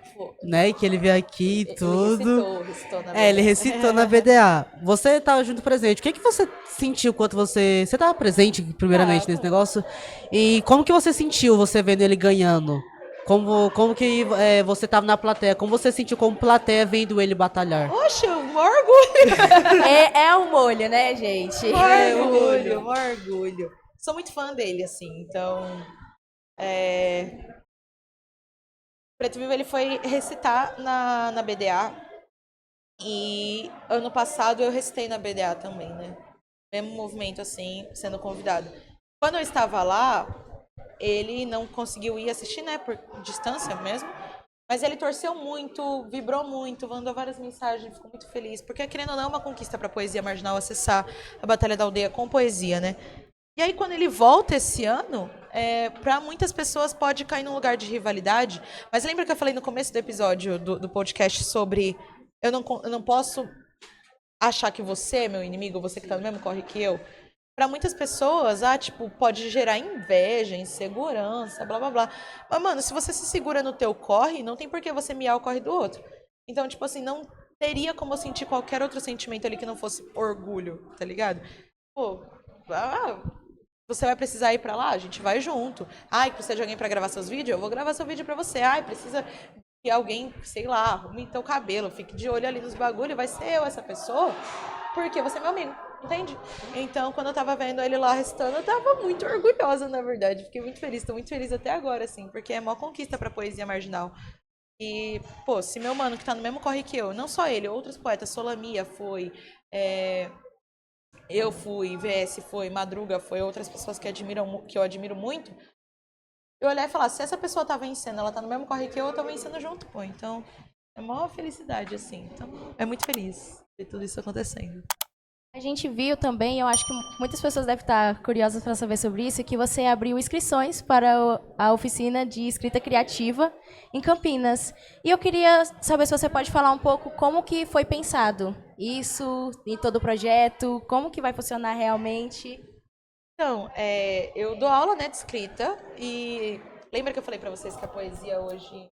Né, que ele veio aqui e tudo. Recitou na BDA. Ele recitou na BDA. Você estava junto presente. O que você sentiu quando você estava presente, primeiramente, nesse negócio? E como que você sentiu você vendo ele ganhando? Como que você estava na plateia? Como você sentiu como plateia vendo ele batalhar? Poxa, um orgulho! É um molho, né, gente? Um orgulho. sou muito fã dele, assim. Então, Preto Vivo, ele foi recitar na BDA. E ano passado eu recitei na BDA também, né? Mesmo movimento, assim, sendo convidado. Quando eu estava lá, ele não conseguiu ir assistir, né? Por distância mesmo. Mas ele torceu muito, vibrou muito, mandou várias mensagens, ficou muito feliz. Porque, querendo ou não, é uma conquista para a poesia marginal acessar a Batalha da Aldeia com poesia, né? E aí, quando ele volta esse ano, para muitas pessoas pode cair num lugar de rivalidade. Mas lembra que eu falei no começo do episódio do podcast sobre eu não posso achar que você é meu inimigo, você que tá no mesmo corre que eu. Para muitas pessoas, tipo, pode gerar inveja, insegurança, blá, blá, blá. Mas, mano, se você se segura no teu corre, não tem por que você miar o corre do outro. Então, tipo assim, não teria como eu sentir qualquer outro sentimento ali que não fosse orgulho, tá ligado? Pô, você vai precisar ir pra lá? A gente vai junto. Ai, precisa de alguém pra gravar seus vídeos? Eu vou gravar seu vídeo pra você. Ai, precisa que alguém, sei lá, arrume teu cabelo, fique de olho ali nos bagulhos, vai ser eu essa pessoa, porque você é meu amigo, entende? Então, quando eu tava vendo ele lá recitando, eu tava muito orgulhosa, na verdade. Fiquei muito feliz, tô muito feliz até agora, assim, porque é uma conquista pra poesia marginal. E, pô, se meu mano que tá no mesmo corre que eu, não só ele, outros poetas, Solamia foi, eu fui, VS foi, Madruga foi, outras pessoas que eu admiro muito, eu olhar e falar, se essa pessoa tá vencendo, ela tá no mesmo corre que eu tô vencendo junto, pô. Então, é uma felicidade, assim. Então, é muito feliz ver tudo isso acontecendo. A gente viu também, eu acho que muitas pessoas devem estar curiosas para saber sobre isso, que você abriu inscrições para a oficina de escrita criativa em Campinas. E eu queria saber se você pode falar um pouco como que foi pensado isso em todo o projeto, como que vai funcionar realmente. Então, eu dou aula, né, de escrita e lembra que eu falei para vocês que a poesia hoje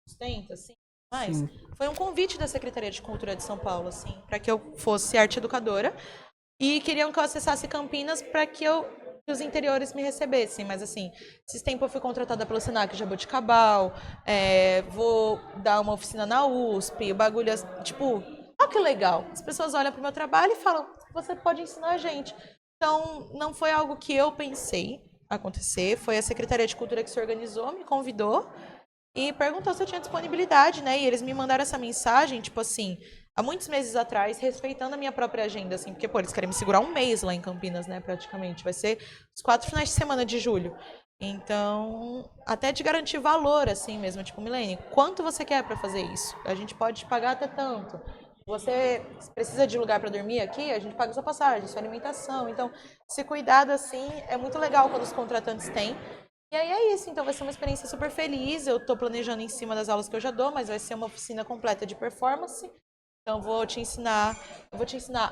sustenta, assim? Mas foi um convite da Secretaria de Cultura de São Paulo, assim, para que eu fosse arte educadora e queriam que eu acessasse Campinas para que os interiores me recebessem. Mas, assim, esses tempos eu fui contratada pelo Senac Jaboticabal, vou dar uma oficina na USP, o bagulho, tipo, olha que legal. As pessoas olham pro meu trabalho e falam, você pode ensinar a gente. Então, não foi algo que eu pensei acontecer, foi a Secretaria de Cultura que se organizou, me convidou e perguntou se eu tinha disponibilidade, né? E eles me mandaram essa mensagem, tipo assim, há muitos meses atrás, respeitando a minha própria agenda, assim, porque, pô, eles querem me segurar um mês lá em Campinas, né, praticamente. Vai ser os 4 finais de semana de julho. Então, até de garantir valor, assim mesmo, tipo, Milene, quanto você quer pra fazer isso? A gente pode te pagar até tanto. Você precisa de lugar para dormir aqui? A gente paga sua passagem, sua alimentação. Então, esse cuidado, assim, é muito legal quando os contratantes têm. E aí é isso. Então, vai ser uma experiência super feliz. Eu estou planejando em cima das aulas que eu já dou, mas vai ser uma oficina completa de performance. Então, eu vou te ensinar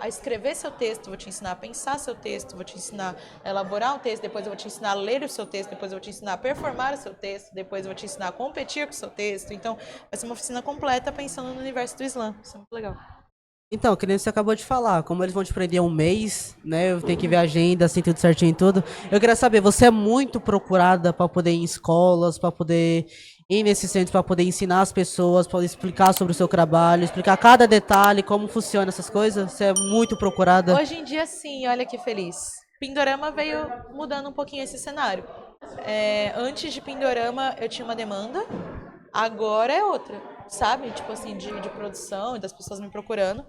a escrever seu texto, vou te ensinar a pensar seu texto, vou te ensinar a elaborar um texto, depois eu vou te ensinar a ler o seu texto, depois eu vou te ensinar a performar o seu texto, depois eu vou te ensinar a competir com o seu texto. Então, vai ser uma oficina completa pensando no universo do slam. Isso é muito legal. Então, que nem você acabou de falar, como eles vão te prender um mês, né? Eu tenho que ver a agenda, assim, tudo certinho e tudo. Eu queria saber, você é muito procurada para poder ir em escolas, para poder ir nesses centros, para poder ensinar as pessoas, para explicar sobre o seu trabalho, explicar cada detalhe, como funciona essas coisas? Você é muito procurada? Hoje em dia, sim, olha que feliz. Pindorama veio mudando um pouquinho esse cenário. Antes de Pindorama, eu tinha uma demanda, agora é outra, sabe? Tipo assim, de produção e das pessoas me procurando.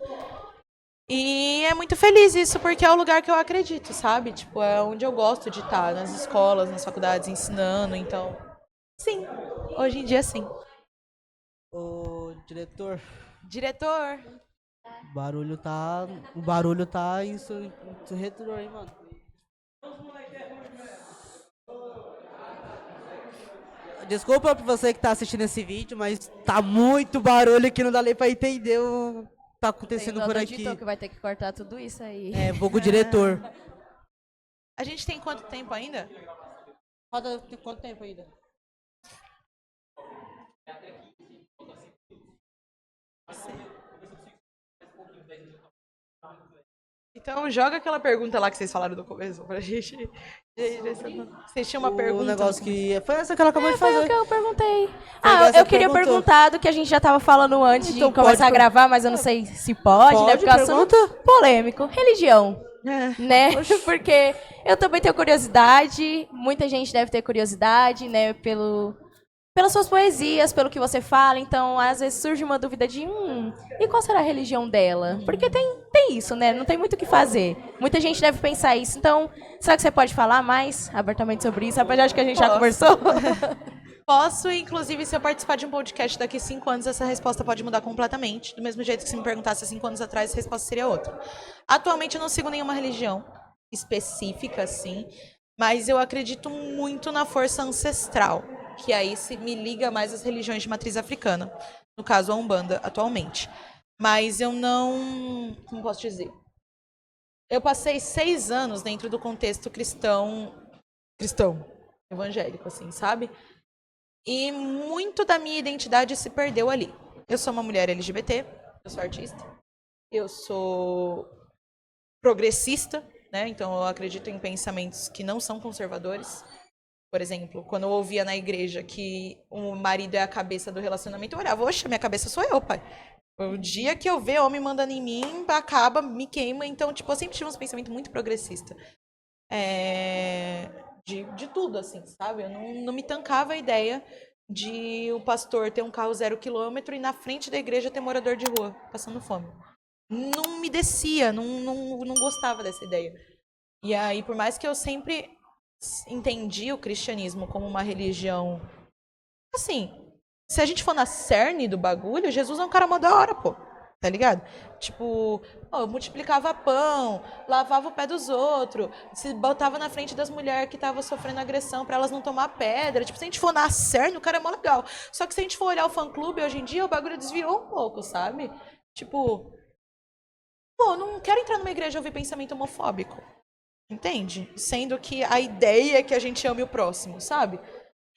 E é muito feliz isso, porque é o lugar que eu acredito, sabe? Tipo, é onde eu gosto de estar, nas escolas, nas faculdades, ensinando. Então, sim, hoje em dia, sim. Ô, diretor, Diretor, o barulho tá em seu retrô aí, mano. Desculpa pra você que tá assistindo esse vídeo, mas tá muito barulho que não dá nem pra entender o que tá acontecendo por aqui. Que vai ter que cortar tudo isso aí. Vulgo diretor. a gente tem quanto tempo ainda? Roda tem quanto tempo ainda? Então joga aquela pergunta lá que vocês falaram no começo pra gente. Vocês tinham uma pergunta. O negócio que... Foi essa que ela acabou de Foi o fazer. que eu perguntei. essa Eu queria perguntou. perguntar do que a gente já tava falando antes Então de começar a pode gravar, mas eu não sei se pode, né? Porque o assunto pergunta? polêmico. Religião. né? Porque eu também tenho curiosidade, muita gente deve ter curiosidade, né? Pelas suas poesias, pelo que você fala. Então, às vezes surge uma dúvida de, e qual será a religião dela? Porque tem isso, né? Não tem muito o que fazer. Muita gente deve pensar isso. Então, será que você pode falar mais abertamente sobre isso? Apesar de que a gente já conversou. Posso, inclusive, se eu participar de um podcast daqui a 5 anos, essa resposta pode mudar completamente. Do mesmo jeito que se me perguntasse há 5 anos atrás, a resposta seria outra. Atualmente, eu não sigo nenhuma religião específica, assim, mas eu acredito muito na força ancestral, que aí se me liga mais às religiões de matriz africana, no caso, a Umbanda, atualmente. Mas eu não... Como posso dizer? Eu passei 6 anos dentro do contexto cristão, evangélico, assim, sabe? E muito da minha identidade se perdeu ali. Eu sou uma mulher LGBT, eu sou artista, eu sou progressista, né? Então eu acredito em pensamentos que não são conservadores. Por exemplo, quando eu ouvia na igreja que o marido é a cabeça do relacionamento, eu olhava, oxe, minha cabeça sou eu, pai. O dia que eu ver homem mandando em mim, acaba, me queima. Então, tipo, eu sempre tive uns pensamentos muito progressistas. De tudo, assim, sabe? Eu não me tancava a ideia de o pastor ter um carro 0 quilômetro e na frente da igreja ter morador de rua, passando fome. Não me descia, não gostava dessa ideia. E aí, por mais que eu sempre entendi o cristianismo como uma religião... Assim, se a gente for na cerne do bagulho, Jesus é um cara mó da hora, pô. Tá ligado? Tipo, eu multiplicava pão, lavava o pé dos outros, se botava na frente das mulheres que estavam sofrendo agressão pra elas não tomar pedra. Tipo, se a gente for na cerne, o cara é mó legal. Só que se a gente for olhar o fã-clube hoje em dia, o bagulho desviou um pouco, sabe? Tipo, não quero entrar numa igreja e ouvir pensamento homofóbico. Entende? Sendo que a ideia é que a gente ame o próximo, sabe?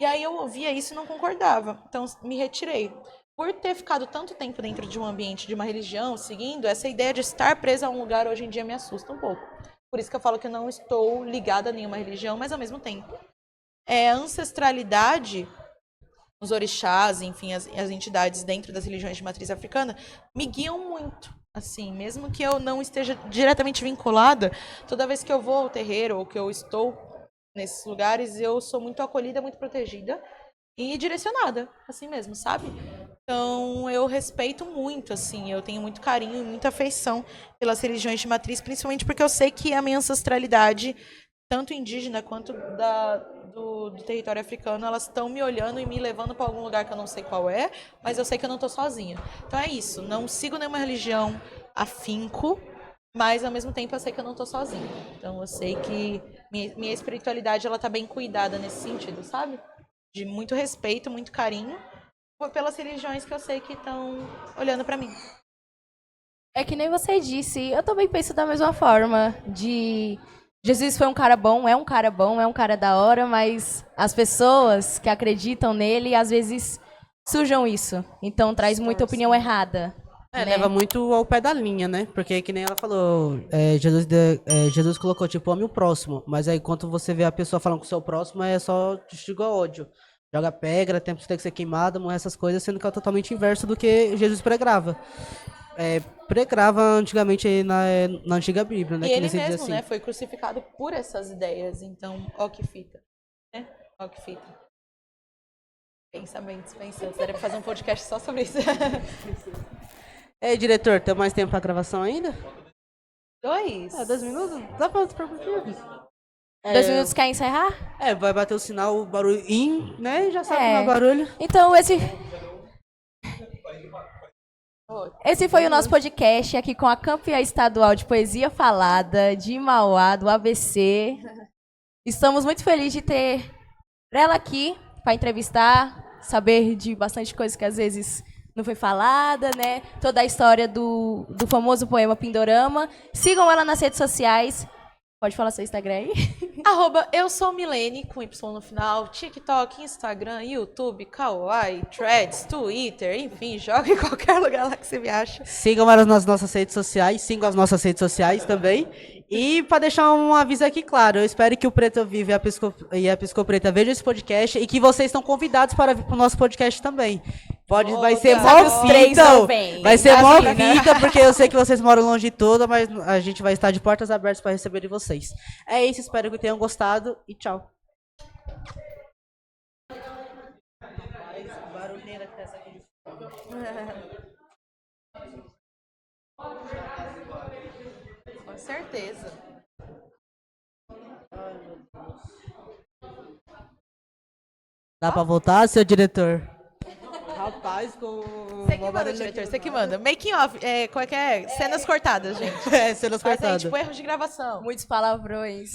E aí eu ouvia isso e não concordava. Então, me retirei. Por ter ficado tanto tempo dentro de um ambiente, de uma religião, seguindo, essa ideia de estar presa a um lugar hoje em dia me assusta um pouco. Por isso que eu falo que eu não estou ligada a nenhuma religião, mas ao mesmo tempo. A ancestralidade, os orixás, enfim, as entidades dentro das religiões de matriz africana, me guiam muito. Assim, mesmo que eu não esteja diretamente vinculada, toda vez que eu vou ao terreiro ou que eu estou nesses lugares, eu sou muito acolhida, muito protegida e direcionada, assim mesmo, sabe? Então, eu respeito muito, assim, eu tenho muito carinho e muita afeição pelas religiões de matriz, principalmente porque eu sei que a minha ancestralidade, tanto indígena quanto do território africano, elas estão me olhando e me levando para algum lugar que eu não sei qual é, mas eu sei que eu não estou sozinha. Então é isso, não sigo nenhuma religião afinco, mas ao mesmo tempo eu sei que eu não estou sozinha. Então eu sei que minha espiritualidade ela tá bem cuidada nesse sentido, sabe? De muito respeito, muito carinho pelas religiões que eu sei que estão olhando para mim. É que nem você disse, eu também penso da mesma forma, Jesus foi um cara bom, é um cara da hora, mas as pessoas que acreditam nele, às vezes, sujam isso. Então, traz muita opinião errada. Né? Leva muito ao pé da linha, né? Porque, que nem ela falou, Jesus colocou, tipo, ame o próximo. Mas aí, quando você vê a pessoa falando com o seu próximo, é só instiga ódio. Joga pedra, tem que ser queimado, morrer essas coisas, sendo que é totalmente inverso do que Jesus pregava. Pregava antigamente na antiga Bíblia, né? E que ele se mesmo, diz assim. né, foi crucificado por essas ideias. Então, ó que fita. Né? Ó que fita. Pensamentos. Daria pra fazer um podcast só sobre isso. Diretor, tem mais tempo pra gravação ainda? 2. 2 minutos? Dá pra outro pouquinho. 2 minutos quer encerrar? Vai bater o sinal, o barulho né? Já sabe como é o barulho. Então, esse foi o nosso podcast aqui com a campeã estadual de poesia falada de Mauá, do ABC. Estamos muito felizes de ter ela aqui para entrevistar, saber de bastante coisa que às vezes não foi falada, né? Toda a história do famoso poema Pindorama. Sigam ela nas redes sociais. Pode falar seu Instagram aí? @eusoumilene, com Y no final, TikTok, Instagram, YouTube, Kawaii, Threads, Twitter, enfim, joga em qualquer lugar lá que você me acha. Sigam elas nas nossas redes sociais, sigam as nossas redes sociais também. E para deixar um aviso aqui claro, eu espero que o Preto Vivo e a Pisco Preta vejam esse podcast e que vocês estão convidados para vir para o nosso podcast também. vai ser Deus, mó os três fita. não vêm. Vai ser mó Imagina. fita, porque eu sei que vocês moram longe de toda, mas a gente vai estar de portas abertas para receber de vocês. É isso, espero que tenham gostado e tchau. Com certeza. Dá pra voltar, seu diretor? Rapaz, com... Você que manda, diretor, você que manda. Making off, qual é que é? Cenas cortadas, gente. É, cenas Mas aí, cortadas. tipo, erros de gravação. Muitos palavrões.